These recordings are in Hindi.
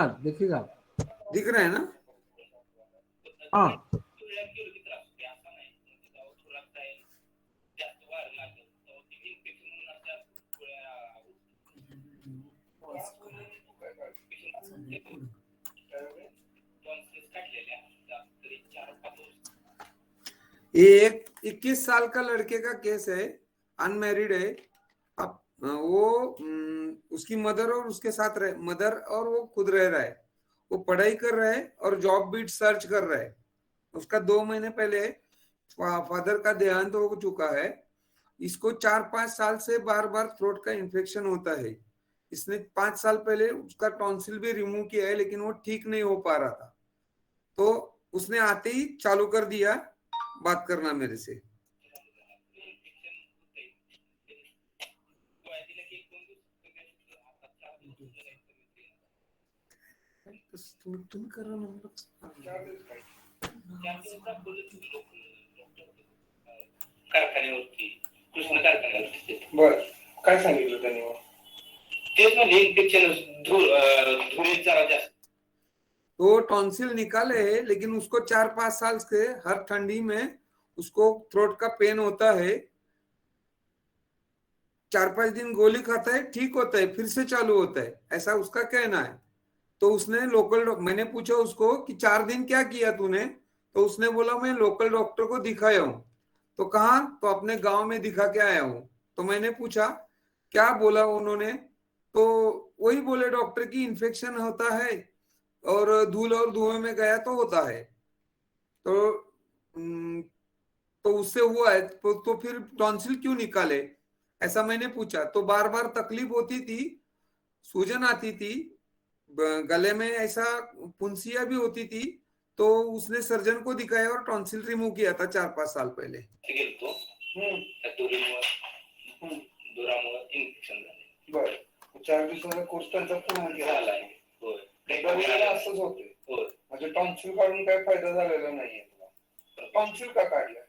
हाँ देखिएगा, दिख रहा है ना? हाँ एक 21 साल का लड़के का केस है, अनमैरिड है। अब वो उसकी मदर और उसके साथ रहे, मदर और वो खुद रह रहा है। वो पढ़ाई कर रहा है और जॉब भी सर्च कर रहा है। उसका 2 महीने पहले फादर का देहांत हो चुका है। इसको 4-5 साल से बार बार थ्रोट का इन्फेक्शन होता है। इसने 5 साल पहले उसका टॉन्सिल भी रिमूव किया है, लेकिन वो ठीक नहीं हो पा रहा था। तो उसने आते ही चालू कर दिया बात करना मेरे से। तुम कर रहा कारखान्यावरती, कृष्ण कारखान्यावरती. बर, काय सांगितलं त्यांनी? तेच म्हणजे इन्फेक्शन धुळीत जरा जास्त. तो टॉन्सिल निकाले है, लेकिन उसको 4-5 साल से हर ठंडी में उसको थ्रोट का पेन होता है। 4-5 दिन गोली खाता है, ठीक होता है, फिर से चालू होता है, ऐसा उसका कहना है। तो उसने मैंने पूछा उसको कि 4 दिन क्या किया तूने? तो उसने बोला मैं लोकल डॉक्टर को दिखाया हूँ। तो कहा? तो अपने गांव में दिखा के आया हूँ। तो मैंने पूछा क्या बोला उन्होंने? तो वही बोले डॉक्टर की इन्फेक्शन होता है और धूल और धुएं में गया तो होता है। तो तो उससे हुआ है, तो फिर टॉन्सिल क्यों निकाले, ऐसा मैंने पूछा। तो बार बार तकलीफ होती थी, सूजन आती थी, गले में ऐसा फुंसिया भी होती थी। तो उसने सर्जन को दिखाया और टॉन्सिल रिमूव किया था 4-5 साल पहले। बर, 4 दिवसाचा कोर्स त्यांचा पूर्ण झालाय. असंच होते. म्हणजे टॉन्सिल काढून काय फायदा झालेला नाहीये तुला. टॉन्सिल का काढला?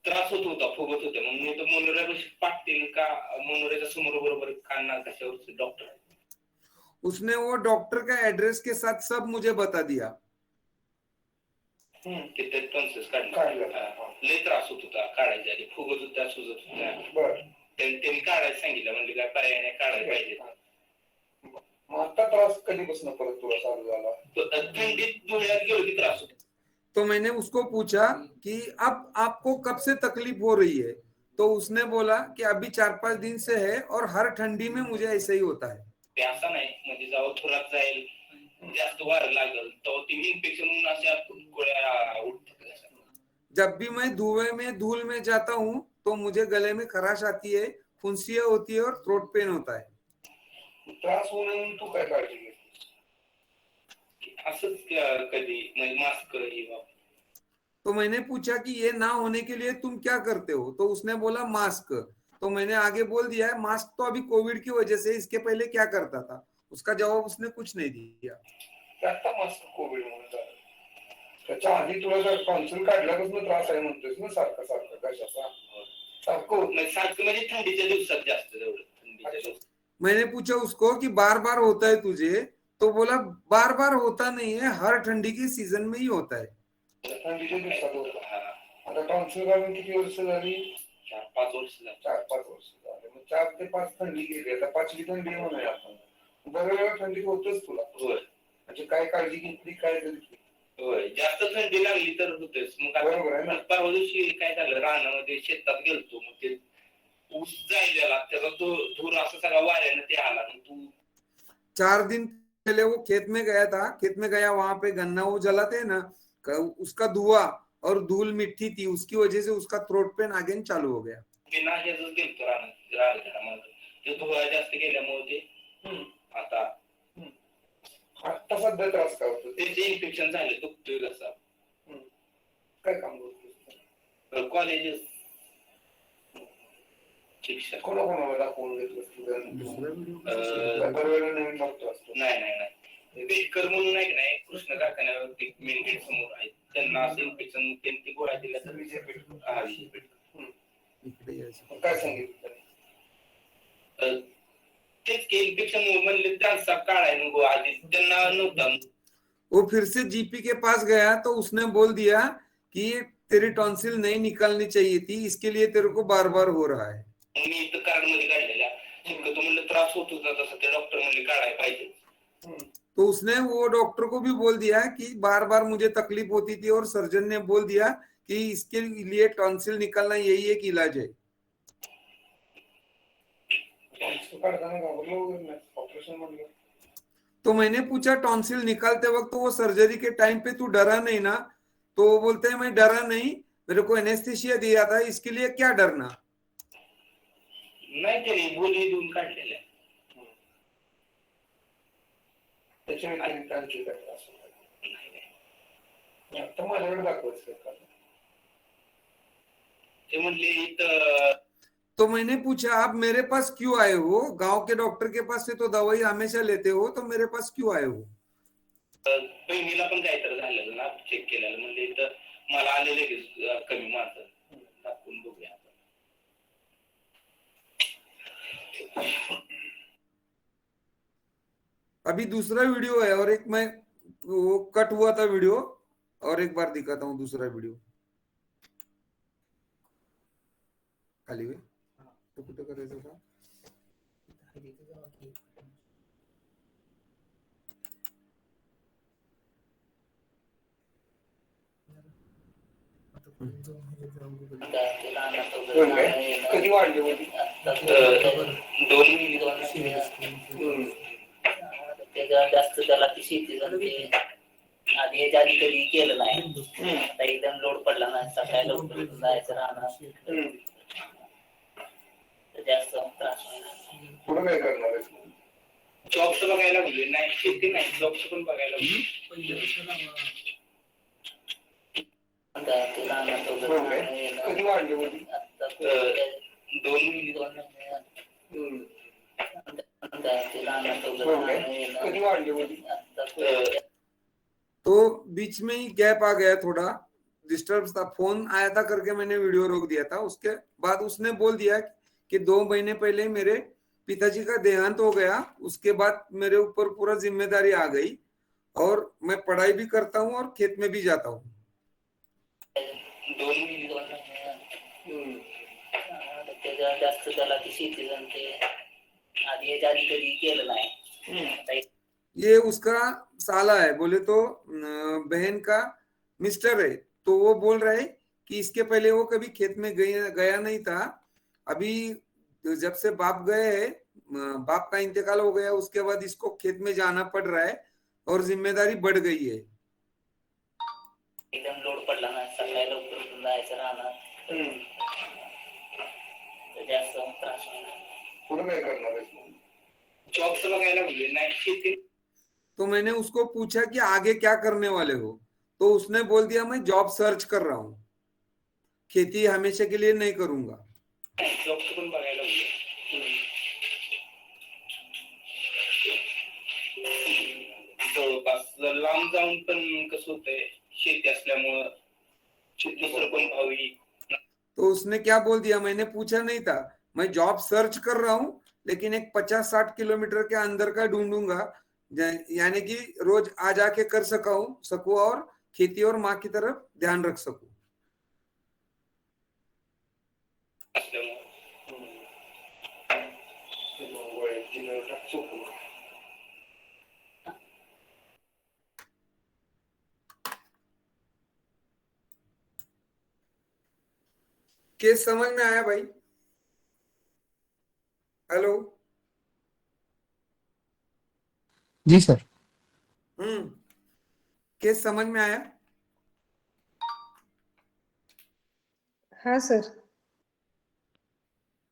त्रास होत होता, फुगत होते. मग मी तर मनोऱ्यापाशी पाठतील का मनोऱ्याच्या समोर बरोबर काढणार कशावर डॉक्टर. उसने वो डॉक्टर का एड्रेस के साथ सब मुझे बता दिया। किती टॉन्सिल्स लय त्रास होत होता काढायच्या आधी, फुगत होता, सुजत होता. बर, त्यांनी काढायला सांगितलं, म्हणजे काय पर्याय नाही, काढायला पाहिजे. आता त्रास कधीपासून परत तुला चालू झाला? थंडीत धुळ्यात गेलो की त्रास होतो. तो मैंने उसको पूछा कि अब आपको कब से तकलीफ हो रही है? तो उसने बोला कि अभी 4-5 दिन से है और हर ठंडी में मुझे ऐसा ही होता है। ते असं नाही, म्हणजे जेव्हा थोरात जाईल, जास्त वार लागल तो इन्फेक्शन अशा गोळ्या उठतात. जब भी मैं धुएं में धूल में जाता हूँ तो मुझे गले में खराश आती है, फुंसिया होती है और थ्रोट पेन होता है। त्रास होऊ नये तू काय काळजी घेतलीस? असंच कधी मास्क तो मैंने पूछा कि ये ना होने के लिए तुम क्या करते हो? तो उसने बोला मास्क। तो मैंने आगे बोल दिया है मास्क तो अभी कोविड की वजह से, इसके पहले क्या करता था? उसका जवाब उसने कुछ नहीं दिया। आता मास्क कोविड म्हणून झालं. त्याच्या आधी तुला जर टॉन्सिल काढल्यापासून त्रास आहे म्हणतोस ना, सारखं सारखं कशाचा? सारखं होत नाही, सारखं म्हणजे थंडीच्या दिवसात जास्त. थंडीच्या दिवसात मैंने पूछा उसको कि बार बार होता है तुझे? तो बोला बार बार होता नहीं है, हर ठंडी के सीजन में ही होता है। थंडीच्या दिवसात होता. आता टॉन्सिल काढून किती वर्ष झाली? 4-5 वर्ष झाली. 4-5 वर्ष झाले. मग 4 ते 5 थंडी गेली, आता 5वी थंडी म्हणूया आपण. दरवेळेला थंडी होतच तुला. होय, म्हणजे काय काळजी घेतली, काय झाली? होय, जास्त थंडी लागली तर होतेच. मग बरोबर आहे ना. परवा दिवशी काय झालं, रानामध्ये शेतात गेलतो, मग ते ऊस जायला त्याचा तो धूर असा सगळा वाऱ्यानं ते आला. मग तू 4 दिन पहले वो खेत में गया था, खेत में गया, वहां पे गन्ना वो जलाते हैं ना, उसका धुआं और धूल मिट्टी थी, उसकी वजह से उसका थ्रोट पेन अगेन चालू हो गया। बिना ह्याच गेलतो रानात, ते धुळा जास्त गेल्यामुळे ते आता सध्या त्रास काय होतो? त्याचे इन्फेक्शन झाले, दुखतोय कसा. काय काम करतो? कॉलेजेस शिक्षण. कोणाकोणाला दाखवून घेतलं? दरवेळेला नवीन डॉक्टर असतो? नाही, बेटकर म्हणून नाही, कृष्ण कारखान्यावरती मेन गेट समोर आहे, त्यांना असं इन्फेक्शन, त्यांनी गोळ्या दिल्या तर विजय बेटकर. काय सांगितलं? तेच की इन्फेक्शन म्हणले त्यांचा काढाय नको आधी त्यांना नव्हता. वो फिर से जीपी के पास गया तो उसने बोल दिया कि तेरी टॉन्सिल नहीं निकालनी चाहिए थी, इसके लिए तेरे को बार बार हो रहा है. मी इथं कार्ड मध्ये काढलेला शक्यतो म्हणलं त्रास होत होता तसं ते डॉक्टर म्हणले काढाय पाहिजे. तो उसने वो डॉक्टर को भी बोल दिया कि बार बार मुझे तकलीफ होती थी और सर्जन ने बोल दिया कि इसके लिए टॉन्सिल निकालना यही एक इलाज है. तो मैंने पूछा टॉन्सिल निकालते वक्त वो सर्जरी के टाइम पे तू डरा नहीं ना? तो वो बोलते हैं मैं डरा नहीं, मेरे को एनेस्थीसिया दिया था, इसके लिए क्या डरना. नाही तरी गोळी देऊन काढलेल्या. त्याच्या व्यतिरिक्त आणखी काय त्रास होता? आता माझ्याकडे दाखवायचं का? ते म्हणले इथं. तो मैंने पूछा आप मेरे पास क्यों आए हो? गांव के डॉक्टर के पास से तो दवाई हमेशा लेते हो, तो मेरे पास क्यों आए हो? बहिणीला पण काहीतरी झालेलं ना, चेक केलेलं म्हणजे इथं मला आलेले कमी माझं दाखवून बघूया. अभी दूसरा वीडियो है और एक मैं वो कट हुआ था वीडियो, और एक बार दिखाता हूँ दूसरा वीडियो. खाली हुए तो कुठे करायचं का? कधी वाढली होती? 2 त्याच्या जास्त त्याला ती शेती झाली आधी याच्या आधी कधी केलं नाही. आता एकदम लोड पडला नाही, सकाळी लवकर जायचं राहणार जास्त त्रास पुढे काय करणार आहे? जॉब्स बघायला लागले नाही, शेती नाही जॉब्स पण बघायला लागले. कधी वाढली होती? 2 कधी वाढली होती? तो बीच में ही गैप आ गया, थोड़ा डिस्टर्ब था, फोन आया था करके मैंने वीडियो रोक दिया था. उसके बाद उसने बोल दिया कि 2 महीने पहले मेरे पिताजी का देहांत हो गया, उसके बाद मेरे ऊपर पूरा जिम्मेदारी आ गई और मैं पढ़ाई भी करता हूँ और खेत में भी जाता हूँ. 2 त्याच्या जास्त त्याला ती शेती झाली आधी याच्या आधी कधी केलं नाही. ये उसका साला है, बोले तो बहन का मिस्टर है. तो वो बोल रहा है कि इसके पहले वो कभी खेत में गया नहीं था. अभी जब से बाप गए हैं, बाप का इंतकाल हो गया, उसके बाद इसको खेत में जाना पड़ रहा है और जिम्मेदारी बढ़ गई है. एकदम लोड पडला नाही, सकाळी लवकर जायचं राहणार जास्त त्रास होणार. पुढे काय करणार आहे? जॉब्स बघायला लागले नाही, शेती. तो मैंने उसको पूछा कि आगे क्या करने वाले हो? तो उसने बोल दिया मैं जॉब सर्च कर रहा हूँ, खेती हमेशा के लिए नहीं करूंगा. जॉब्स पण बघायला लागले. जवळपास लांब जाऊन पण कसं होतंय, शेती असल्यामुळं दुसरं पण भावी. तो उसने क्या बोल दिया, मैंने पूछा नहीं था, मैं जॉब सर्च कर रहा हूँ लेकिन एक 50-60 किलोमीटर के अंदर का ढूंढूंगा, यानी कि रोज आ जाके कर सकूं और खेती और माँ की तरफ ध्यान रख सकूं. केस समझ में आया भाई? हेलो. जी सर. केस समझ में आया? हाँ सर.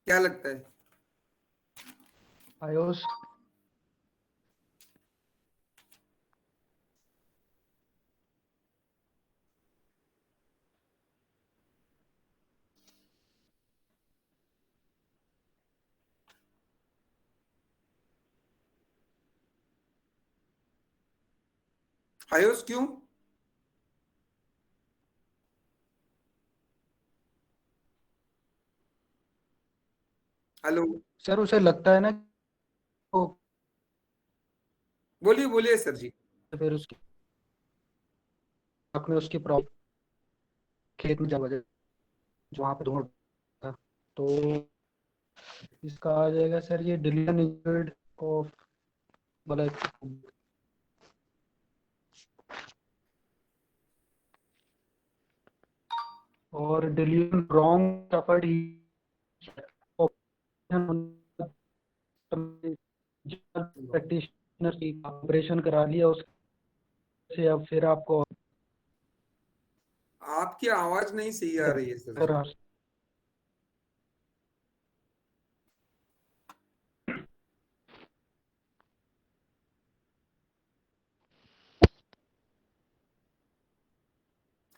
क्या लगता है? आयुष आयुष क्यों? हेलो. सर, उसे लगता है ना बोलिए बोलिए सर जी। फिर उसकी आपने उसकी प्रॉब्लम खेत में जगह जो वहाँ पे धुआं था, तो इसका आ जाएगा सर ये डिलीशन इंजर्ड ऑफ मतलब और डिलीशन रॉन्ग सफर्ड ही प्रैक्टिशनर की ऑपरेशन करा लिया उससे, अब फिर आपको आपकी आवाज नहीं सही आ रही है सर जी।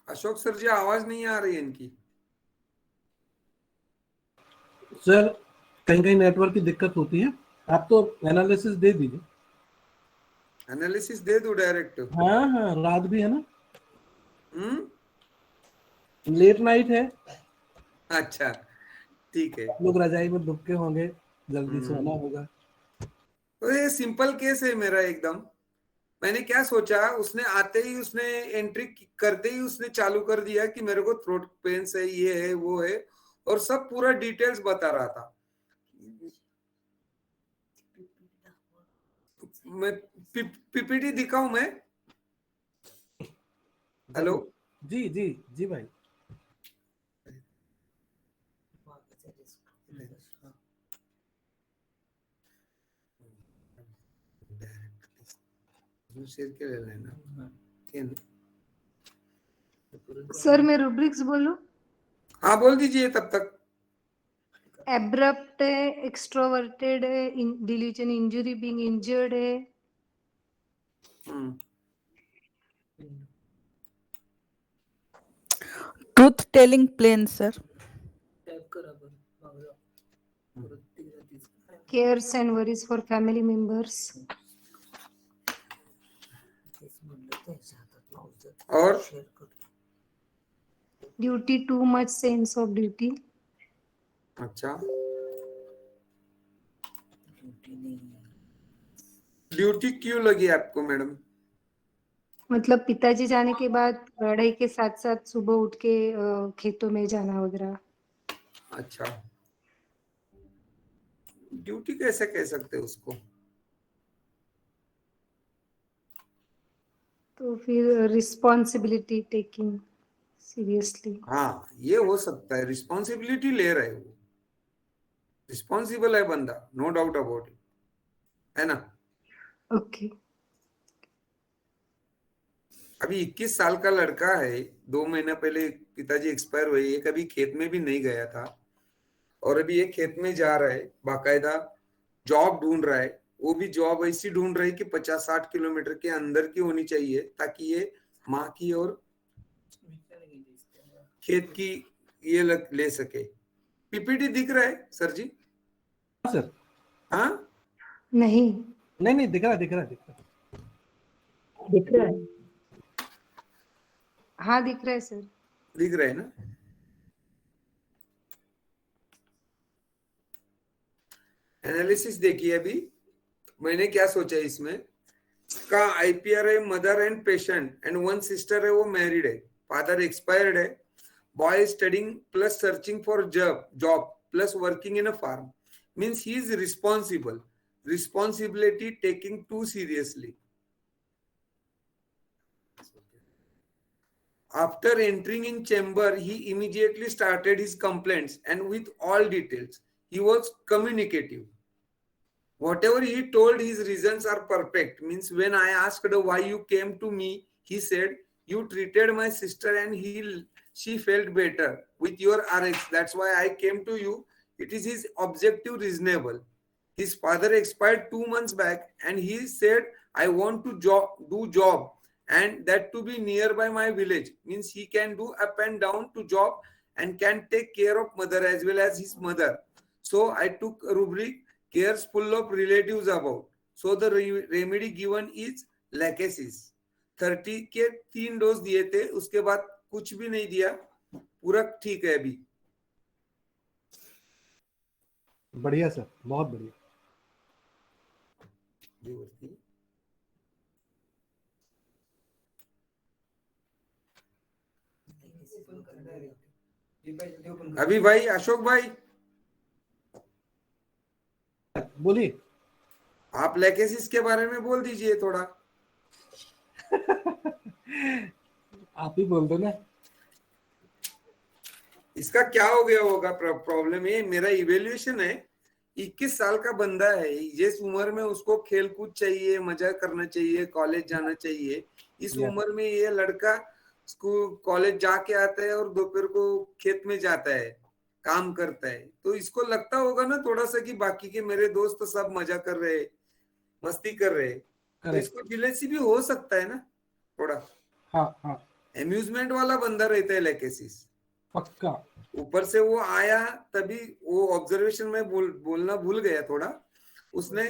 अशोक सर जी आवाज नहीं आ रही है इनकी। सर कहीं कहीं नेटवर्क की दिक्कत होती है, आप तो एनालिसिस दे दीजिए। एनालिसिस दे दो डायरेक्ट। हाँ हाँ, रात भी है ना, हम्म। लेट नाइट है, अच्छा ठीक है। लोग रजाई में दुबके होंगे, जल्दी सोना होगा। तो ये सिंपल केस है मेरा एकदम। मैंने क्या सोचा, उसने आते ही उसने एंट्री करते ही उसने चालू कर दिया कि मेरे को थ्रोट पेन्स है, ये है वो है, और सब पूरा डिटेल्स बता रहा था। मैं पीपीटी दिखाऊं मैं? हेलो जी जी जी भाई। शेयर के ले लेना। सर मैं रुब्रिक्स बोलूं? हाँ बोल दीजिए तब तक। एब्रप्ट है, एक्सट्रोवर्टेड है, डिलीशन इंजुरी बीइंग इंजर्ड है। Truth telling plain sir. cares and worries for family members. और Duty, too much sense of duty. अच्छा, ड्यूटी क्यों लगी आपको मैडम? मतलब पिताजी जाने के बाद पढ़ाई के साथ साथ सुबह उठ के खेतों में जाना वगैरह। अच्छा, ड्यूटी कैसे कह सकते हैं उसको? तो फिर रिस्पॉन्सिबिलिटी टेकिंग सीरियसली। हाँ ये हो सकता है, रिस्पॉन्सिबिलिटी ले रहे हो, रिस्पॉन्सिबल है बंदा, नो डाउट अबाउट इट, है ना? ओके। अभी 21 साल का लड़का है, 2 महीना पहले पिताजी एक्सपायर हुए, ये कभी खेत में भी नहीं गया था, और अभी ये खेत में जा रहा है, बाकायदा जॉब ढूंढ रहा है। वो भी जॉब ऐसी ढूंढ रहा है कि 50-60 किलोमीटर के अंदर की होनी चाहिए, ताकि ये माँ की और खेत की ये ले सके। पीपीटी दिख रहा है सर जी? सर नहीं नहीं नहीं, दिख रहा दिख रहा दिख रहा दिख रहा है। हाँ दिख रहा है सर। दिख रहा है ना? एनालिसिस देखिए। अभी मैंने क्या सोचा इसमें, का आईपीआर है, mother and patient, and 1 sister है, वो मैरिड है, फादर एक्सपायर्ड है, boy studying plus searching for job plus working in a farm, means he is responsible, responsibility taking too seriously. After entering in chamber, he immediately started his complaints, and with all details, he was communicative. Whatever he told, his reasons are perfect. Means when I asked why you came to me, he said, you treated my sister and she felt better with your RX. That's why I came to you. It is his objective reasonable. His father expired 2 months back, and he said, I want to do job, and that to be nearby my village. Means he can do up and down to job and can take care of mother as well as his mother. So I took a rubric, cares full of relatives about. So the remedy given is lachesis. 30 के 3 डोज दिए थे, उसके बाद कुछ भी नहीं दिया, पूरा ठीक है अभी। बढ़िया सर, बहुत बढ़िया। जी वरती. अभी भाई, अशोक भाई, बोलिए. आप लेकेसिस के बारे में बोल दीजिए थोड़ा. आप ही बोल दो ना. इसका क्या हो गया होगा प्रॉब्लम? ये मेरा इवेल्युएशन है. 21 साल का बंदा है, जिस उम्र में उसको खेल कूद चाहिए, मजा करना चाहिए, कॉलेज जाना चाहिए, इस Yeah. उम्र में ये लड़का स्कूल कॉलेज जाके आता है और दोपहर को खेत में जाता है, काम करता है. तो इसको लगता होगा ना थोड़ा सा कि बाकी के मेरे दोस्त सब मजा कर रहे, मस्ती कर रहे. तो Correct. इसको जिलेसी भी हो सकता है ना थोड़ा. हाँ हाँ, एम्यूजमेंट वाला बंदा रहता है लेकेसिस. पक्का. ऊपर से वो आया तभी वो ऑब्जर्वेशन में बोलना भूल गया थोड़ा. उसने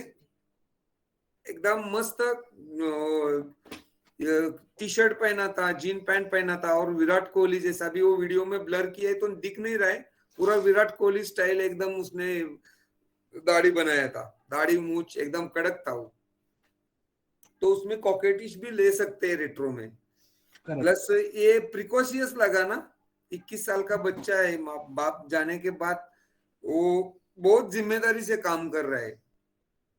एकदम मस्त टी शर्ट पहना था, जीन पैंट पहना था, और विराट कोहली जैसा भी वो वीडियो में ब्लर किया है तो दिख नहीं रहा है, पूरा विराट कोहली स्टाइल एकदम उसने दाढ़ी बनाया था, दाढ़ी मूछ एकदम कड़क था वो. तो उसमें कॉकेटिश भी ले सकते हैं रेट्रो में. Correct. प्लस ये प्रिकॉशियस लगा ना, 21 साल का बच्चा है, बाप जाने के बाद वो बहुत जिम्मेदारी से काम कर रहा है,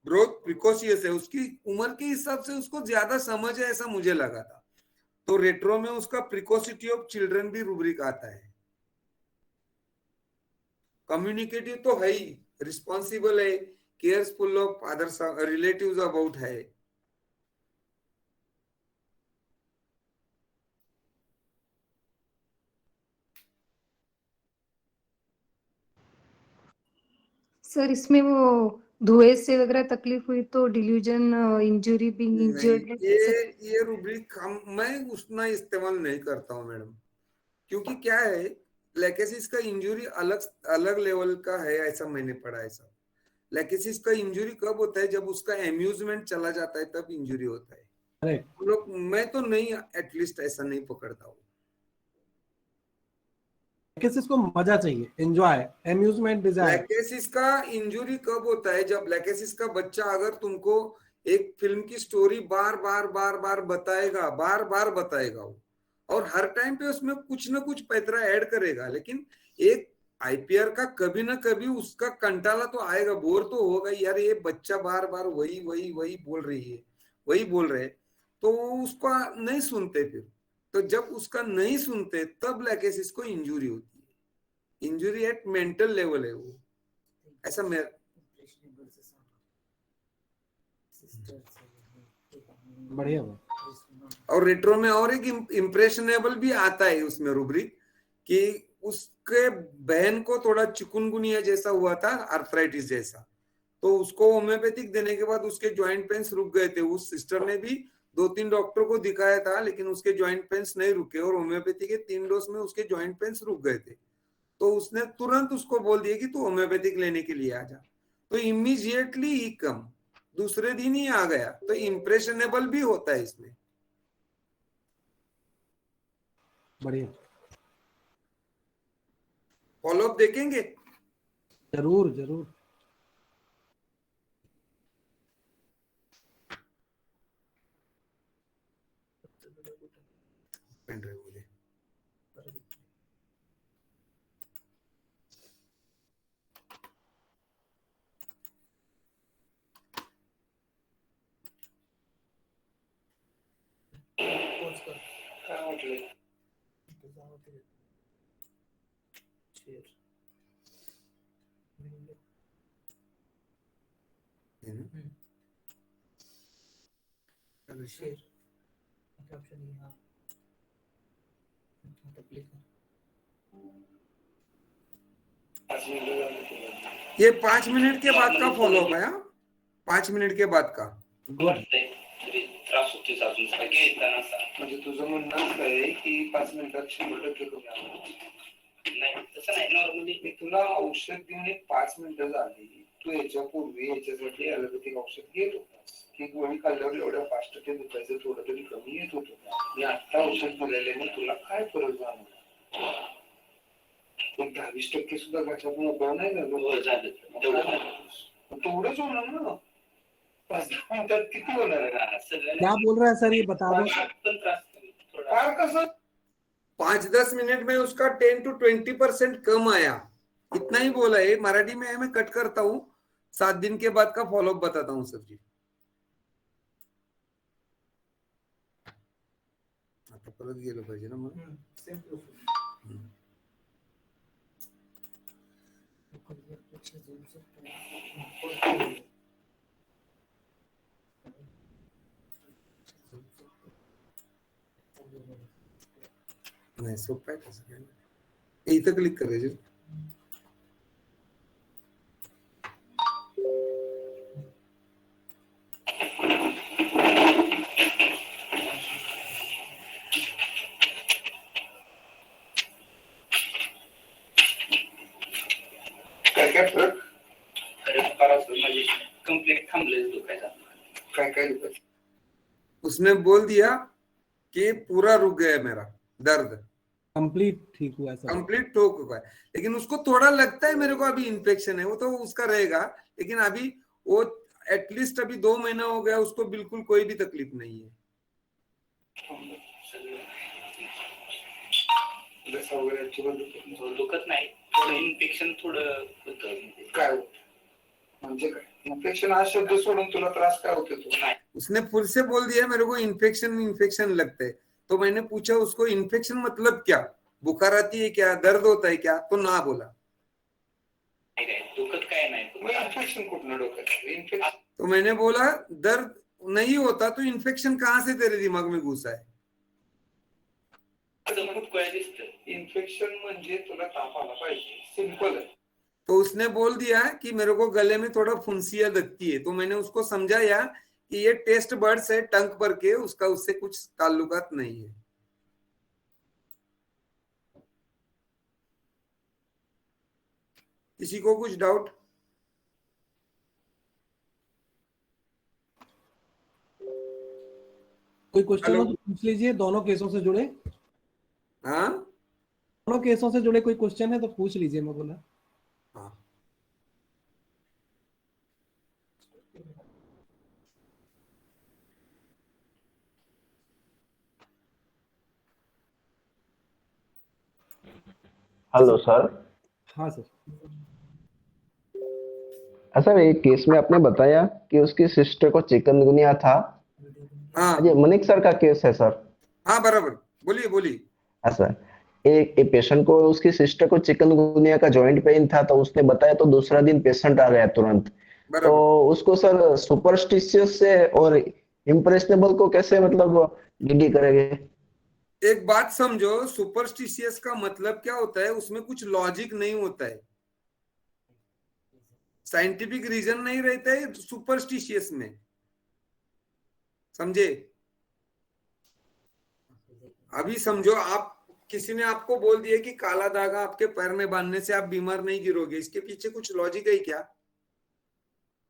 बहुत प्रिकॉशियस है. उसकी उम्र के हिसाब से उसको ज्यादा समझ है ऐसा मुझे लगा था. तो रेट्रो में उसका प्रिकॉसिटी ऑफ चिल्ड्रन भी रूब्रिक आता है. कम्युनिकेटिव तो है ही, रिस्पॉन्सिबल है, careful of other relatives about है. सर इसमें वो धुएं से वगैरह तकलीफ हुई तो डिल्यूजन, इंजरी, बीइंग इंजर्ड, ये रूब्रिक मैं उतना इस्तेमाल नहीं करता हूँ मैडम, क्योंकि क्या है, लेकेसिस का इंजुरी अलग अलग लेवल का है ऐसा मैंने पढ़ा है. सब लेकेसिस का इंजुरी कब होता है? जब उसका एम्यूजमेंट चला जाता है तब इंजुरी होता है. Correct. लोग, मैं तो नहीं, एटलीस्ट ऐसा नहीं पकड़ता हूँ. किसी को मजा चाहिए, एंजॉय, एम्यूजमेंट, डिजायर. लेकेसिस का इंजुरी कब होता है? जब लेकेसिस का बच्चा अगर तुमको एक फिल्म की स्टोरी बार बार बताएगा वो, और हर टाइम पे उसमें कुछ ना कुछ पैतरा ऐड करेगा, लेकिन एक आईपीआर का कभी ना कभी उसका कंटाला तो आएगा, बोर तो होगा, यार ये बच्चा बार बार वही बोल रही है, वही बोल रहे, तो उसका नहीं सुनते फिर. तो जब उसका नहीं सुनते तब लेकेसिस को इंजुरी होती है. इंजुरी एट मेंटल लेवल है वो, ऐसा मेरा. बढ़िया हुआ. और रेट्रो में और एक इम्प्रेशनेबल भी आता है उसमें रूब्रिक, कि उसके बहन को थोड़ा चिकुनगुनिया जैसा हुआ था, आर्थराइटिस जैसा. तो उसको होम्योपैथिक देने के बाद उसके जॉइंट पेन्स रुक गए थे. उस सिस्टर ने भी 2-3 डॉक्टर को दिखाया था, लेकिन उसके जॉइंट पेन्स नहीं रुके, और होम्योपैथी के 3 डोज में उसके जॉइंट पेन्स रुक गए थे. तो उसने तुरंत उसको बोल दिया कि तू होम्योपैथिक लेने के लिए आ जा. तो इमीडिएटली ही कम, दूसरे दिन ही आ गया. तो इम्प्रेशनेबल भी होता है इसमें. बढ़िया. फॉलोअप देखेंगे जरूर जरूर. मुझे काय म्हटलं? ये 5 मिनट के बाद का फॉलोअप है. 5 मिनिट के बाद का. वाटतंय तरी त्रास होतोय अजून सारखे येताना असा. म्हणजे तुझं म्हणणं असं आहे की 5 मिनिटात 100% कमी आलं. नाही तसं नाही, नॉर्मली मी तुला औषध देऊन एक 5 मिनिटं झाली, तू याच्यापूर्वी याच्यासाठी ॲलोपॅथिक औषध घेत होतास, ती गोळी खाल्ल्यावर एवढ्या फास्ट ते दुखायचं थोडं तरी कमी येत होतं. मी आता औषध दिलेले मग तुला काय फरक जाणवला? पण 10-20% सुद्धा घशातून मोकळं नाही झालं. झालं तेवढं झालं. तेवढंच होणार ना. 5-10 मिनिटात किती होणार आहे? हा, सगळं क्या बोल रहा है सर, ये बता दो. पण त्रास थोडा. फार कसं 5-10 मिनट में उसका 10 to 20% कम आया, इतना ही बोला है. मराठी में है, मैं कट करता हूँ. 7 दिन के बाद का फॉलोअप बताता हूँ सर जी. आता परत गेलो पाहिजे ना मग. नाही सोपं आहे तसं काय नाही. इथं क्लिक करायचं. काय काय फरक? अरे फार असं म्हणजे कम्प्लीट थांबलेच दुखायचा. काय काय दुखत? उसने बोल दिया कि पूरा रुक गया है मेरा दर्द, कंप्लीट ठीक हुआ सर. कंप्लीट ठोक हुआ है. लेकिन उसको थोड़ा लगता है मेरे को अभी इन्फेक्शन है, वो तो उसका रहेगा. लेकिन अभी वो एटलीस्ट अभी 2 महीना हो गया, उसको बिल्कुल कोई भी तकलीफ नहीं है. जसं वगैरे अजिबात दुखत नाही. दुखत नाही, थोडं इन्फेक्शन थोडं होतं. काय होतं? म्हणजे काय इन्फेक्शन हा शब्द सोडून तुला त्रास काय होते? तू नाही, उसने फिर से बोल दिया मेरे को इन्फेक्शन लगता है. तो मैंने पूछा उसको इन्फेक्शन मतलब क्या, बुखार आती है क्या, दर्द होता है क्या, तो ना बोला. काय दुखत काय नाही. मग इन्फेक्शन कुठनं डोक्यात? इन्फेक्शन तो मैंने बोला दर्द नहीं होता तो इन्फेक्शन कहाँ से तेरे दिमाग में घुसा है. खूप काय दिसतं. इन्फेक्शन म्हणजे तुला ताप आला पाहिजे, सिंपल आहे. तो उसने बोल दिया कि मेरे को गले में थोड़ा फुंसिया लगती है. तो मैंने उसको समझाया कि ये टेस्ट बर्ड्स है टंग पर के, उसका उससे कुछ ताल्लुकात नहीं है. किसी को कुछ डाउट? कोई क्वेश्चन हेलो? हो तो पूछ लीजिए, दोनों केसों से जुड़े. हाँ दोनों केसों से जुड़े कोई क्वेश्चन है तो पूछ लीजिए, मैं बोला. हाँ. Hello sir. हाँ सर. सर एक केस में आपने बताया कि उसकी सिस्टर को चिकनगुनिया था. हाँ ये मनिक सर का केस है सर. हाँ बराबर, बोलिए बोलिए. हाँ सर. एक पेशेंट को, उसकी सिस्टर को चिकनगुनिया का जॉइंट पेन था, तो उसने बताया, तो दूसरा दिन पेशेंट आ गया तुरंत. तो बराबर. उसको सर सुपरस्टिशियस से और इम्प्रेशनेबल को कैसे मतलब डीडी करेंगे? एक बात समझो, सुपरस्टिशियस का मतलब क्या होता है, उसमें कुछ लॉजिक नहीं होता है, साइंटिफिक रीजन नहीं रहता है सुपरस्टिशियस में, समझे? अभी समझो आप, किसी ने आपको बोल दिया कि काला धागा आपके पैर में बांधने से आप बीमार नहीं गिरोगे, इसके पीछे कुछ लॉजिक है क्या,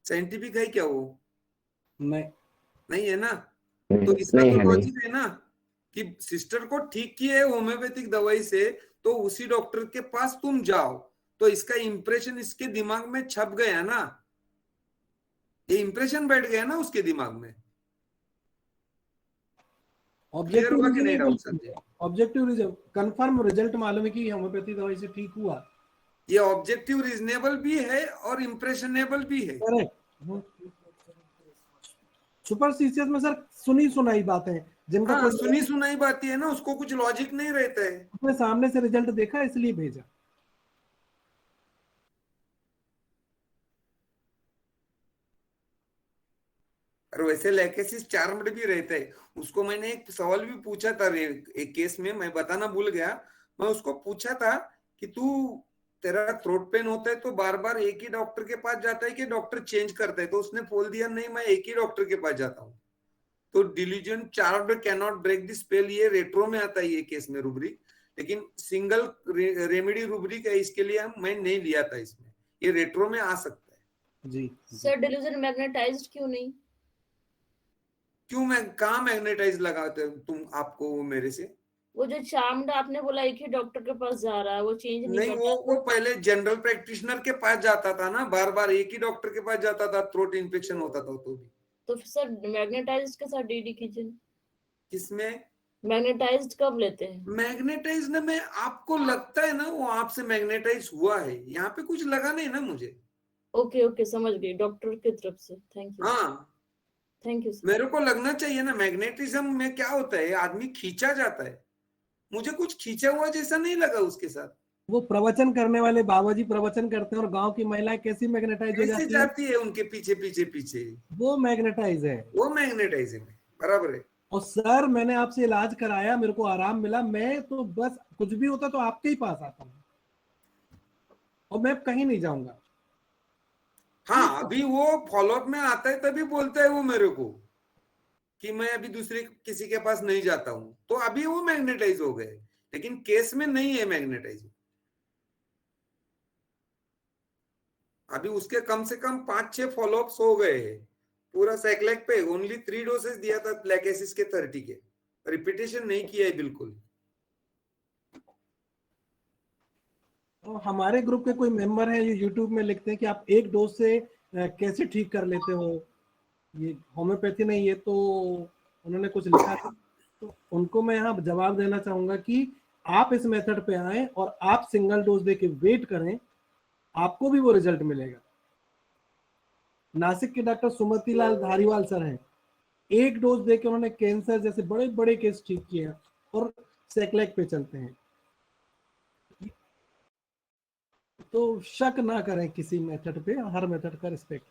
साइंटिफिक है क्या वो? नहीं. नहीं है ना. तो इसका नहीं तो है, नहीं. लॉजिक है ना कि सिस्टर को ठीक किया है होम्योपैथिक दवाई से, तो उसी डॉक्टर के पास तुम जाओ, तो इसका इंप्रेशन इसके दिमाग में छप गया ना, ये इंप्रेशन बैठ गया ना उसके दिमाग में. क्लियर हुआ कि नहीं doubt sir? Objective result, confirm result मालूम है कि होम्योपैथी दवाई से ठीक हुआ. ये ऑब्जेक्टिव रीजनेबल भी है और इम्प्रेशनेबल भी है. सुपरस्टिशियस में सर सुनी सुनाई बातें हैं, जिनका हाँ, कोई सुनी सुनाई बात है ना, उसको कुछ लॉजिक नहीं रहता है. अपने सामने से रिजल्ट देखा इसलिए भेजा. और वैसे लैकेसिस चार्म्ड भी रहता है. उसको मैंने एक सवाल भी पूछा था एक केस में, मैं बताना भूल गया. मैं उसको पूछा था कि तू, तेरा थ्रोट पेन होता है तो बार बार एक ही डॉक्टर के पास जाता है कि डॉक्टर चेंज करता है? तो उसने बोल दिया नहीं, मैं एक ही डॉक्टर के पास जाता हूँ. तो diligent charmed can not break the spell, ये रेट्रो में आता है ये केस में रूब्रिक, लेकिन सिंगल रेमेडी रूब्रिक है, इसके लिए मैं नहीं लिया था इसमें, ये रेट्रो में आ सकता है. जी सर डिल्यूजन मैग्नेटाइज्ड क्यों नहीं? क्यों, मैं कहाँ मैग्नेटाइज लगाते तुम आपको मेरे से? वो जो चार्म्ड आपने बोला एक ही डॉक्टर के पास जा रहा है, वो चेंज नहीं नहीं, करता? वो पहले जनरल प्रैक्टिशनर के पास जाता था ना, बार बार एक ही डॉक्टर के पास जाता था, थ्रोट इन्फेक्शन होता था तो भी. तो फिर सर मैग्नेटाइज्ड के साथ डीडी कीजिए। किसमें मैग्नेटाइज्ड कब लेते हैं? मैग्नेटाइज ना, मैं आपको लगता है ना वो आपसे मैग्नेटाइज हुआ है, यहाँ पे कुछ लगा नहीं ना मुझे। ओके ओके, समझ गई, डॉक्टर की तरफ से। Thank you. हाँ, थैंक यू सर। मेरे को लगना चाहिए ना। मैग्नेटिज्म में क्या होता है, आदमी खींचा जाता है, मुझे कुछ खींचा हुआ जैसा नहीं लगा उसके साथ। वो प्रवचन करने वाले बाबा जी प्रवचन करते हैं और गांव की महिलाएं कैसी मैग्नेटाइज हो कैसे जाती है, जाती है उनके पीछे पीछे पीछे, वो मैग्नेटाइज है। वो मैग्नेटाइजिंग है, बराबर है। और सर मैंने आपसे इलाज कराया, मेरे को आराम मिला, मैं तो बस कुछ भी होता तो आपके ही पास आता हूँ और मैं कहीं नहीं जाऊंगा। हाँ, अभी वो फॉलोअप में आता है तभी बोलता है वो मेरे को कि मैं अभी दूसरे किसी के पास नहीं जाता हूं, तो अभी वो मैग्नेटाइज हो गए, लेकिन केस में नहीं है मैग्नेटाइज। अभी उसके कम से कम 5-6 फॉलोअप्स हो गए हैं पूरा साइक्लेक पे। ओनली 3 डोसेस दिया था ब्लैक एसिस के 30 के, रिपीटेशन नहीं किया है बिल्कुल। तो हमारे ग्रुप के कोई मेंबर हैं जो यूट्यूब में लिखते हैं कि आप एक डोज से कैसे ठीक कर लेते हो, ये होम्योपैथी नहीं, ये तो उन्होंने कुछ लिखा था। तो उनको मैं यहाँ जवाब देना चाहूंगा कि आप इस मेथड पे आए और आप सिंगल डोज दे के वेट करें, आपको भी वो रिजल्ट मिलेगा। नासिक के डॉक्टर सुमति लाल धारीवाल सर हैं, एक डोज दे के उन्होंने कैंसर जैसे बड़े बड़े केस ठीक किए हैं और सेक्लेक पे चलते हैं। तो शक ना करें किसी मेथड पे, हर मेथड का रिस्पेक्ट।